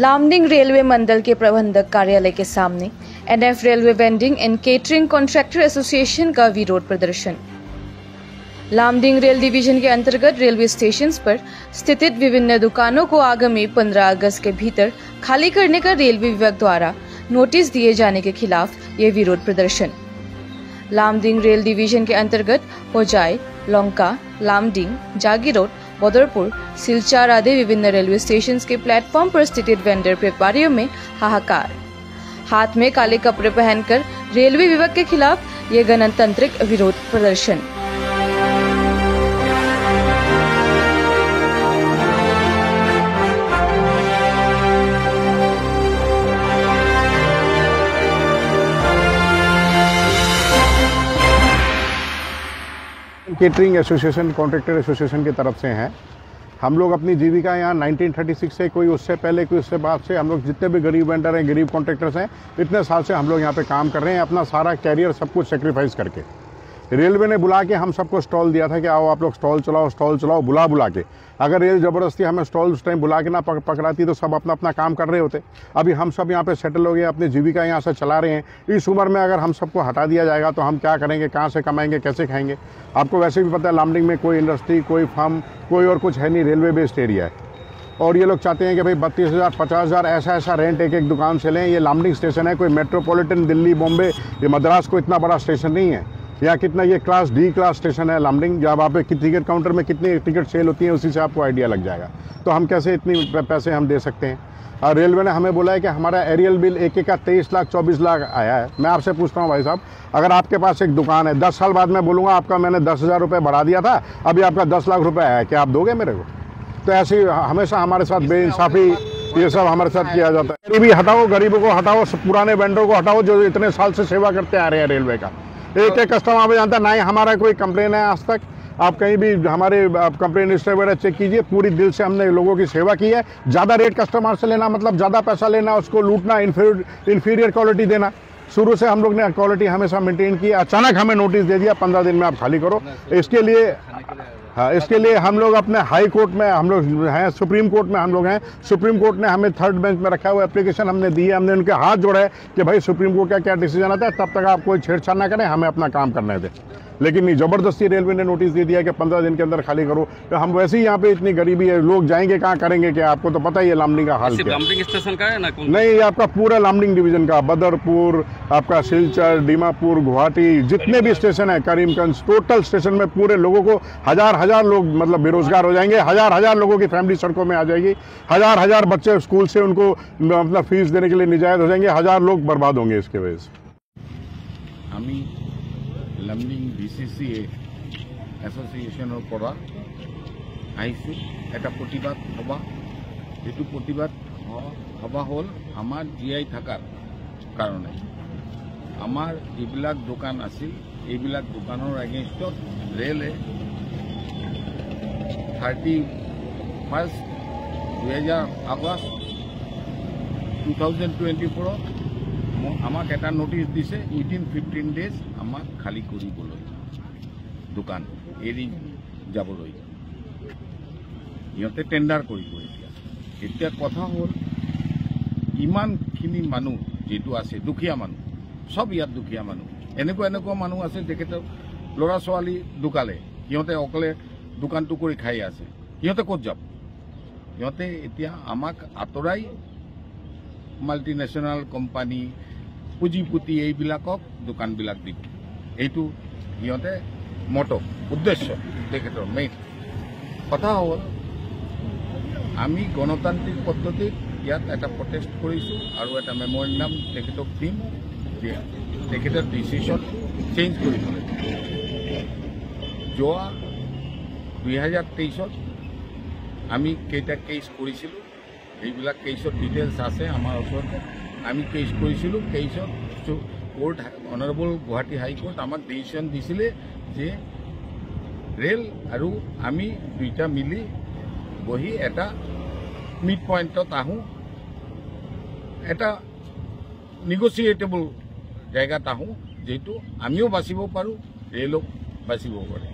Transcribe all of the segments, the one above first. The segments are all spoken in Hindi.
लामडिंग रेलवे मंडल के प्रबंधक कार्यालय के सामने NF railway vending and catering contractor association का विरोध प्रदर्शन। लामडिंग रेल डिवीजन के अंतर्गत रेलवे स्टेशन पर स्थित विभिन्न दुकानों को आगामी 15 अगस्त के भीतर खाली करने का रेलवे विभाग द्वारा नोटिस दिए जाने के खिलाफ ये विरोध प्रदर्शन। लामडिंग रेल डिवीजन के अंतर्गत होजाई, लोंका, लामडिंग, जागीरोड, बदरपुर, सिलचर आदि विभिन्न रेलवे स्टेशन के प्लेटफॉर्म पर स्थित वेंडर व्यापारियों में हाहाकार। हाथ में काले कपड़े पहनकर रेलवे विभाग के खिलाफ ये गणतांत्रिक विरोध प्रदर्शन। केटरिंग एसोसिएशन, कॉन्ट्रैक्टर एसोसिएशन की तरफ से हैं। हम लोग अपनी जीविका यहाँ 1936 से, कोई उससे पहले कोई उससे बाद से, हम लोग जितने भी गरीब वेंडर हैं, गरीब कॉन्ट्रैक्टर्स हैं, इतने साल से हम लोग यहाँ पे काम कर रहे हैं, अपना सारा कैरियर सब कुछ सेक्रीफाइस करके। रेलवे ने बुला के हम सबको स्टॉल दिया था कि आओ आप लोग स्टॉल चलाओ बुला के। अगर रेल ज़बरदस्ती हमें स्टॉल उस टाइम बुला के ना पकड़ाती तो सब अपना अपना काम कर रहे होते। अभी हम सब यहाँ पे सेटल हो गए, अपनी जीविका यहाँ से चला रहे हैं। इस उम्र में अगर हम सबको हटा दिया जाएगा तो हम क्या करेंगे, कहाँ से कमाएंगे, कैसे खाएंगे? आपको वैसे भी पता है लामडिंग में कोई इंडस्ट्री, कोई फार्म, कोई और कुछ है नहीं, रेलवे बेस्ड एरिया है। और ये लोग चाहते हैं कि भाई 32,000, 50,000 ऐसा रेंट एक दुकान से लें। ये लामडिंग स्टेशन है, कोई मेट्रोपॉलिटन दिल्ली, बॉम्बे, ये मद्रास को इतना बड़ा स्टेशन नहीं है। या कितना ये क्लास डी क्लास स्टेशन है लामडिंग। जब आप टिकट काउंटर में कितनी टिकट सेल होती है उसी से आपको आइडिया लग जाएगा। तो हम कैसे इतनी पैसे हम दे सकते हैं? और रेलवे ने हमें बोला है कि हमारा एरियल बिल एक का 23 लाख 24 लाख आया है। मैं आपसे पूछता हूँ भाई साहब, अगर आपके पास एक दुकान है, 10 साल बाद मैं बोलूँगा आपका मैंने 10,000 रुपये बढ़ा दिया था, अभी आपका 10 लाख रुपये आया है, क्या आप दोगे मेरे को? तो ऐसे हमेशा हमारे साथ बेइंसाफ़ी ये सब हमारे साथ किया जाता है। गरीबी हटाओ, गरीबों को हटाओ, पुराने वेंडरों को हटाओ जो इतने साल से सेवा करते आ रहे हैं रेलवे का। एक कस्टमर आप जानता है ना ही हमारा कोई कंप्लेन है आज तक। आप कहीं भी हमारे कंप्लेन हिस्ट्री वगैरह चेक कीजिए, पूरी दिल से हमने लोगों की सेवा की है। ज़्यादा रेट कस्टमर से लेना मतलब ज़्यादा पैसा लेना, उसको लूटना, इन्फीरियर क्वालिटी देना। शुरू से हम लोग ने क्वालिटी हमेशा मेंटेन की। अचानक हमें नोटिस दे दिया 15 दिन में आप खाली करो। इसके लिए हम लोग अपने हाई कोर्ट में हम लोग हैं, सुप्रीम कोर्ट में हम लोग हैं। सुप्रीम कोर्ट ने हमें 3rd बेंच में रखा हुआ, एप्लीकेशन हमने दी है। हमने उनके हाथ जोड़े कि भाई सुप्रीम कोर्ट का क्या डिसीजन आता है, तब तक आप कोई छेड़छाड़ ना करें, हमें अपना काम करने दें। लेकिन नहीं, ज़बरदस्ती रेलवे ने नोटिस दे दिया कि 15 दिन के अंदर खाली करो। तो हम वैसे ही यहाँ पे इतनी गरीबी है, लोग जाएंगे कहाँ, करेंगे क्या? आपको तो पता ही है लामडिंग का हाल क्या। लामडिंग स्टेशन का है ना? नहीं, आपका पूरा लामडिंग डिवीजन का, बदरपुर, आपका सिलचर, दीमापुर, गुवाहाटी, जितने भी स्टेशन है, करीमगंज, टोटल स्टेशन में पूरे लोगों को हजार लोग मतलब बेरोजगार हो जाएंगे। हजार लोगों की फैमिली सड़कों में आ जाएगी। हजार बच्चे स्कूल से उनको मतलब फीस देने के लिए निजायज हो जाएंगे। 1000 लोग बर्बाद होंगे इसके वजह से। लामडिंग DCCA एसोसिएशনৰ পৰা আহিছোঁ এটা প্ৰতিবাদ সভা। এইটো প্ৰতিবাদ সভা হ'ল আমাৰ জীয়াই থকাৰ কাৰণে। আমাৰ যিবিলাক দোকান আছিল এইবিলাক দোকানৰ এগেইনষ্টত ৰেলে 31 আগষ্ট 2024 আমাক এটা নোটিছ দিছে, উইদিন 15 ডেজ আমাক খালী কৰিবলৈ, দোকান এৰি যাবলৈ। সিহঁতে টেণ্ডাৰ কৰিব। এতিয়া কথা হ'ল ইমানখিনি মানুহ যিটো আছে দুখীয়া মানুহ, সব ইয়াত দুখীয়া মানুহ। এনেকুৱা মানুহ আছে তেখেতৰ ল'ৰা ছোৱালী ঢুকালে, সিহঁতে অকলে দোকানটো কৰি খাই আছে। সিহঁতে ক'ত যাব? সিহঁতে এতিয়া আমাক আঁতৰাই মাল্টিনেশ্যনেল কোম্পানী, পুঁজিপতি এইবিলাকক দোকানবিলাক দিব। এইটো সিহঁতে উদ্দেশ্য তেখেতৰ মেইন কথা হ'ল আমি গণতান্ত্ৰিক পদ্ধতিত ইয়াত এটা প্ৰটেষ্ট কৰিছোঁ আৰু এটা মেমৰেণ্ডাম তেখেতক দিম যে তেখেতৰ ডিচিশ্যন চেঞ্জ কৰিবলৈ। যোৱা 2023 আমি কেইটা কেছ কৰিছিলোঁ, এইবিলাক কেছৰ ডিটেইলছ আছে আমাৰ ওচৰতে। আমি কেছ কৰিছিলোঁ, কেছত কোৰ্ট, অনাৰেবল গুৱাহাটী হাইকোৰ্ট আমাক ডিচিশ্যন দিছিলে যে ৰেল আৰু আমি দুইটা মিলি বহি এটা মিড পইণ্টত আহোঁ, এটা নিগচিয়েটেবল জায়গাত আহোঁ, যিটো আমিও বাচিব পাৰোঁ, ৰেলো বাচিব পাৰে।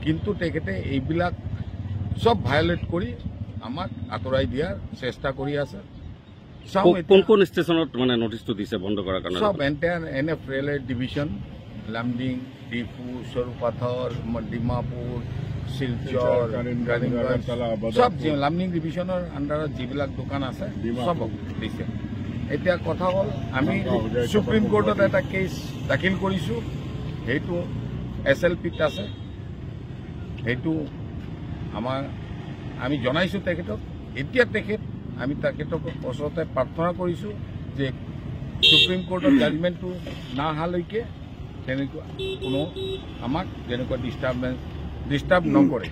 কিন্তু তেখেতে এইবিলাক সব ভায়োলেট কৰি আমাক আঁতৰাই দিয়াৰ চেষ্টা কৰি আছে। সব কোন কোন ষ্টেচনত মানে নটিচটো দিছে বন্ধ কৰাৰ কাৰণে? সব entire NF railway division, Lumding, Diphu, Sarupathar, Dimapur, Silchar, Karimganj, সব লামডিং ডিভিশনের আন্ডাৰত যিবিলাক দোকান আছে সবক দিছে। এতিয়া কথা হ'ল আমি সুপ্ৰিম কোৰ্টত এটা কেছ দাখিল কৰিছোঁ, সেইটো SLPত আছে, সেইটো আমি জনাইছোঁ তেখেতক। এতিয়া আমি তেখেতক ওচৰতে প্ৰাৰ্থনা কৰিছোঁ যে সুপ্ৰিম কোৰ্টৰ জাজমেণ্টটো নাহালৈকে তেনেকুৱা কোনো আমাক যেনেকুৱা ডিষ্টাৰ্ব নকৰে,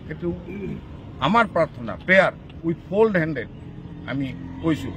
সেইটো আমাৰ প্ৰাৰ্থনা, প্ৰেয়াৰ উইথ ফ'ল্ড হেণ্ডেড আমি কৈছোঁ।